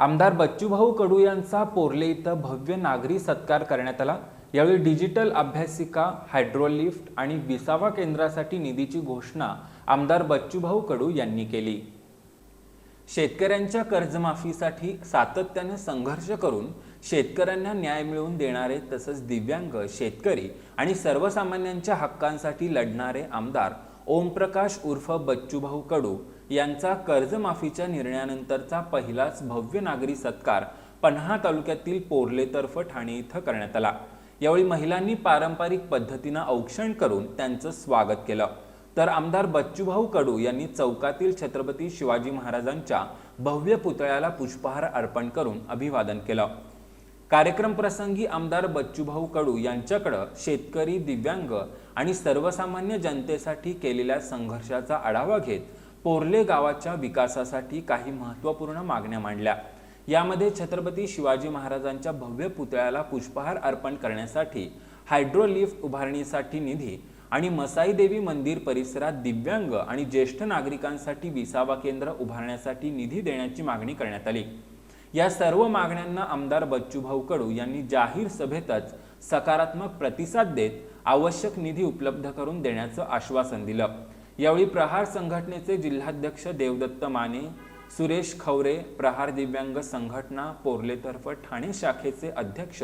आमदार बच्चूभाऊ कडू यांचा पोर्ले इथं भव्य नागरी सत्कार करण्यात आला। यावेळी डिजिटल अभ्यासिका, हायड्रोलिफ्ट आणि विसावा केंद्रासाठी निधीची घोषणा आमदार बच्चूभाऊ कडू यांनी केली। शेतकऱ्यांच्या कर्जमाफीसाठी सातत्याने संघर्ष करून शेतकऱ्यांना न्याय मिळवून देणारे तसंच दिव्यांग, शेतकरी आणि सर्वसामान्यांच्या हक्कांसाठी लढणारे आमदार ओमप्रकाश उर्फ बच्चूभाऊ कडू यांचा कर्जमाफीच्या निर्णयानंतरचा पहिलाच भव्य नागरी सत्कार पन्हाळा तालुक्यातील पोर्लेतर्फ ठाणे इथं करण्यात आला। यावेळी महिलांनी पारंपरिक पद्धतीने औक्षण करून त्यांचं स्वागत केलं, तर आमदार बच्चूभाऊ कडू यांनी चौकातील छत्रपती शिवाजी महाराजांच्या भव्य पुतळ्याला पुष्पहार अर्पण करून अभिवादन केलं। कार्यक्रम प्रसंगी आमदार बच्चूभाऊ कडू यांच्याकडे शेतकरी, दिव्यांग आणि सर्वसामान्य जनतेसाठी केलेल्या संघर्षाचा आढावा घेत पोर्ले गावाच्या विकासासाठी काही महत्त्वपूर्ण मागण्या मांडल्या। यामध्ये छत्रपती शिवाजी महाराजांच्या भव्य पुतळ्याला पुष्पहार अर्पण करण्यासाठी हायड्रोलिफ्ट उभारणीसाठी निधी आणि मसाई देवी मंदिर परिसरात दिव्यांग आणि ज्येष्ठ नागरिकांसाठी विसावा केंद्र उभारण्यासाठी निधी देण्याची मागणी करण्यात आली। या सर्व मागण्यांना आमदार बच्चूभाऊ कडू यांनी जाहीर सभेतच सकारात्मक प्रतिसाद देत आवश्यक निधी उपलब्ध करून देण्याचं आश्वासन दिलं। यावेळी प्रहार संघटनेचे जिल्हाध्यक्ष देवदत्त माने, सुरेश खवरे, प्रहार दिव्यांग संघटना पोर्लेतर्फ ठाणे शाखेचे अध्यक्ष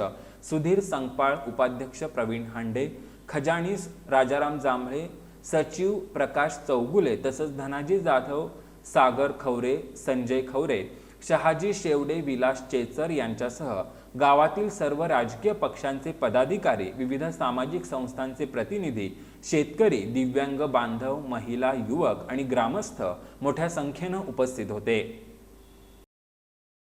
सुधीर संगपाळ, उपाध्यक्ष प्रवीण हांडे, खजानीस राजाराम जांभळे, सचिव प्रकाश चौगुले तसंच धनाजी जाधव, सागर खवरे, संजय खवरे, शहाजी शेवडे, विलास चेचर यांच्यासह गावातील सर्व राजकीय पक्षांचे पदाधिकारी, विविध सामाजिक संस्थांचे प्रतिनिधी, शेतकरी, दिव्यांग बांधव, महिला, युवक आणि ग्रामस्थ मोठ्या संख्येने उपस्थित होते।